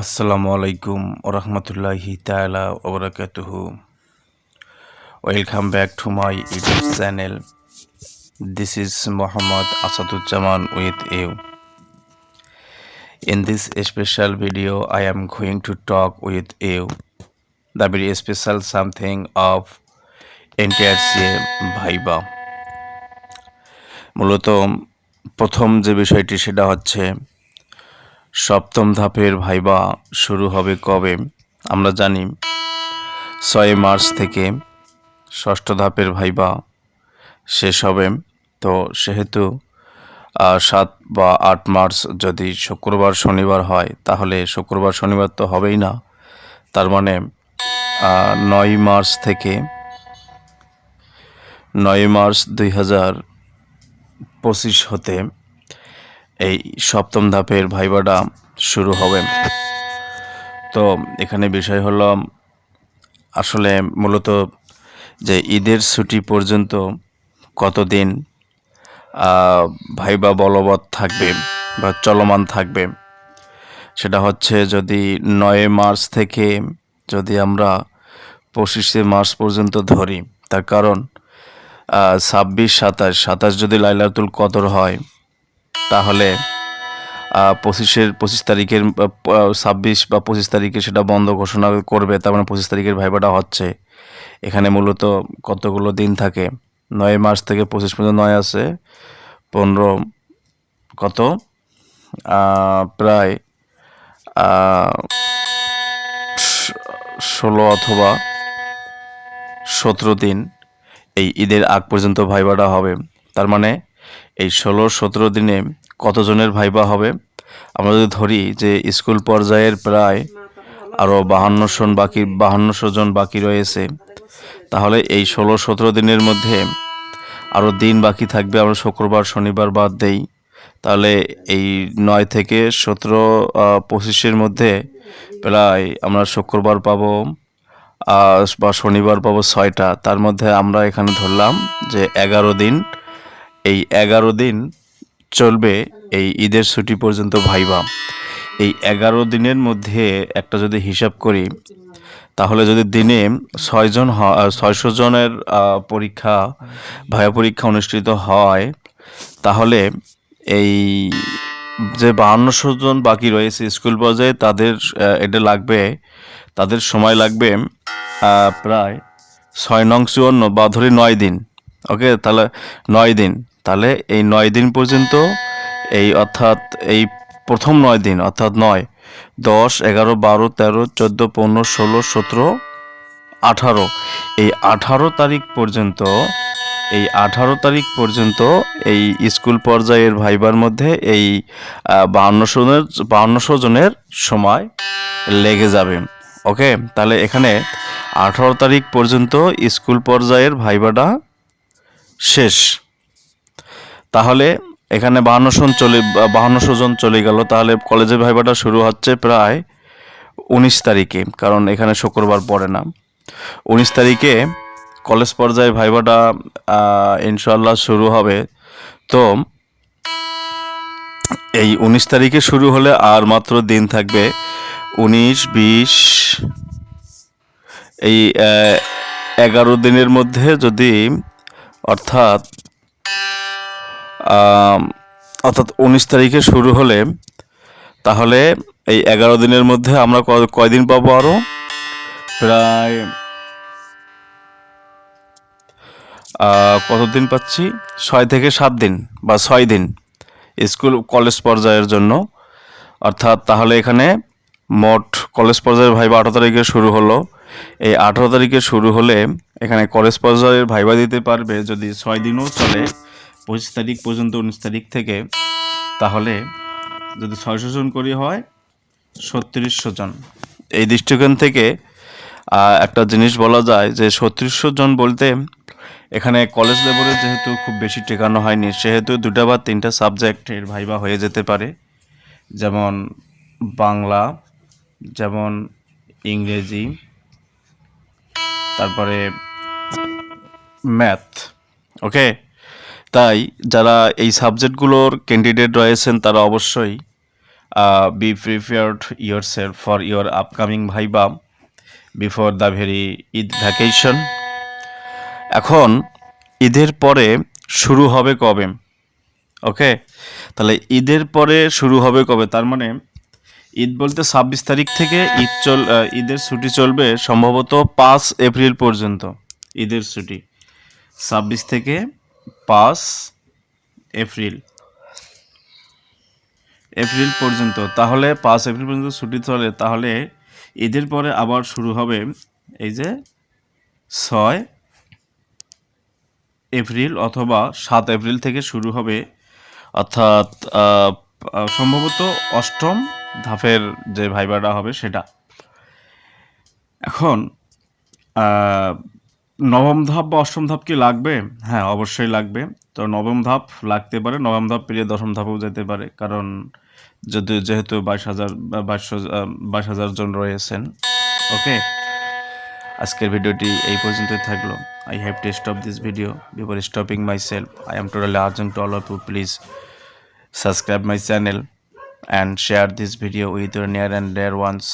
আসসালামু আলাইকুম ওরহমতুল্লাহি তাআলা ওবারাকাতুহু। Welcome back to my YouTube channel. This is Muhammad Asaduজ্জামান with you. In this special video, I am going to talk with you the very special something of NTRCA viva. মূলত প্রথম যে বিষয়টি সেটা হচ্ছে সপ্তম ধাপের ভাইবা শুরু হবে কবে? আমরা জানি 6 মার্চ থেকে ষষ্ঠ ধাপের ভাইবা শেষ হবে। তো সেহেতু 7 বা 8 মার্চ যদি শুক্রবার শনিবার হয়, তাহলে শুক্রবার শনিবার তো হবেই না। তার মানে 9 মার্চ থেকে 9 মার্চ 2025 হতে এই সপ্তম ধাপের ভাইবাটা শুরু হবে। তো এখানে বিষয় হলো আসলে মূলত যে ঈদের ছুটি পর্যন্ত কতদিন ভাইবা বলবৎ থাকবে বা চলমান থাকবে, সেটা হচ্ছে যদি 9 মার্চ থেকে যদি আমরা 25শে মার্চ পর্যন্ত ধরি, তার কারণ 26, 27 যদি লাইলাতুল কদর হয়, তাহলে 25 তারিখের 26 বা 25 তারিখে সেটা বন্ধ ঘোষণা করবে। তার মানে 25 তারিখের ভাইবাটা হচ্ছে। এখানে মূলত কতগুলো দিন থাকে? 9 মার্চ থেকে 25 পর্যন্ত 9 আছে, 15 কত প্রায় 16 অথবা 17 দিন এই ঈদের আগ পর্যন্ত ভাইবাটা হবে। তার মানে এই 16-17 দিনে কতজনের ভাইবা হবে? আমরা যদি ধরি যে স্কুল পর্যায়ের প্রায় আরও 5200 জন বাকি রয়েছে, তাহলে এই 16-17 দিনের মধ্যে আরও দিন বাকি থাকবে। আমরা শুক্রবার শনিবার বাদ দেই, তাহলে এই 9 থেকে 17, 25-এর মধ্যে প্রায় আমরা শুক্রবার পাবো বা শনিবার পাবো 6টা। তার মধ্যে আমরা এখানে ধরলাম যে 11 দিন। এই 11 দিন চলবে এই ঈদের ছুটি পর্যন্ত ভাইবা। এই 11 দিনের মধ্যে একটা যদি হিসাব করি, তাহলে যদি দিনে 600 জনের ভাইবা পরীক্ষা অনুষ্ঠিত হয়, তাহলে এই যে 5200 জন বাকি রয়েছে স্কুল পর্যায়ে, তাদের সময় লাগবে প্রায় 6×54 বা ধরি 9 দিন। ওকে, তাহলে 9 দিন। তাহলে এই 9 দিন পর্যন্ত অর্থাৎ এই প্রথম 9 দিন অর্থাৎ 9, 10, 11, 12, 13, 14, 15, 16, 17, 18 এই 18 তারিখ পর্যন্ত এই স্কুল পর্যায়ের ভাইবার মধ্যে এই 5200 জনের সময় লেগে যাবে। ওকে, তাহলে এখানে 18 তারিখ পর্যন্ত স্কুল পর্যায়ের ভাইবাটা শেষ। তাহলে এখানে 5200 জন চলে গেল। তাহলে কলেজের ভাইবাটা শুরু হচ্ছে প্রায় 19 তারিখে, কারণ এখানে শুক্রবার পড়ে না। 19 তারিখে কলেজ পর্যায়ে ভাইবাটা ইনশাআল্লাহ শুরু হবে। তো এই 19 তারিখে শুরু হলে আর মাত্র দিন থাকবে 19, 20, এই 11 দিনের মধ্যে যদি অর্থাৎ 19 তারিখে শুরু হলে, তাহলে এই 11 দিনের মধ্যে আমরা কয়দিন পাবো? আরও প্রায় কতদিন পাচ্ছি? 6 থেকে 7 দিন বা 6 দিন স্কুল কলেজ পর্যায়ের জন্য। অর্থাৎ তাহলে এখানে মোট কলেজ পর্যায়ের ভাইবা 18 তারিখে শুরু হলো। এই 18 তারিখে শুরু হলে এখানে কলেজ পর্যায়ের ভাইবা দিতে পারবে যদি 6 দিনও চলে 25 তারিখ পর্যন্ত, 19 তারিখ থেকে, তাহলে যদি 600 জন করি হয় 3600 জন। এই দৃষ্টিকোণ থেকে একটা জিনিস বলা যায় যে 3600 জন বলতে এখানে কলেজ লেভেলে যেহেতু খুব বেশি টেকানো হয়নি, সেহেতু 2টা বা 3টা সাবজেক্টের ভাইবা হয়ে যেতে পারে, যেমন বাংলা, যেমন ইংরেজি, তারপরে ম্যাথ। ওকে, তাই যারা এই সাবজেক্টগুলোর ক্যান্ডিডেট রয়েছেন তারা অবশ্যই Be prepared yourself for your upcoming viva before the very Eid vacation. এখন ঈদের পরে শুরু হবে কবে? ওকে, তাহলে ঈদের পরে শুরু হবে কবে? তার মানে ঈদ বলতে 26 তারিখ থেকে ঈদের ছুটি চলবে সম্ভবত 5 এপ্রিল পর্যন্ত। ঈদের ছুটি 26 থেকে 5 এপ্রিল পর্যন্ত। তাহলে 5 এপ্রিল পর্যন্ত ছুটি চলে, তাহলে ঈদের পরে আবার শুরু হবে এই যে 6 এপ্রিল অথবা 7 এপ্রিল থেকে শুরু হবে, অর্থাৎ সম্ভবত 8ম ধাপের যে ভাইবাটা হবে সেটা। এখন নবম ধাপ বা 8ম ধাপ কি লাগবে? হ্যাঁ, অবশ্যই লাগবে। তো নবম ধাপ লাগতে পারে, নবম ধাপ পেরিয়ে 10ম ধাপেও যেতে পারে, কারণ যেহেতু 22,000 জন রয়েছেন। ওকে, আজকের ভিডিওটি এই পর্যন্তই থাকলো। I have to stop this video before stopping myself. I am totally urging to all of you, please subscribe my channel and share this video with your near and dear ones.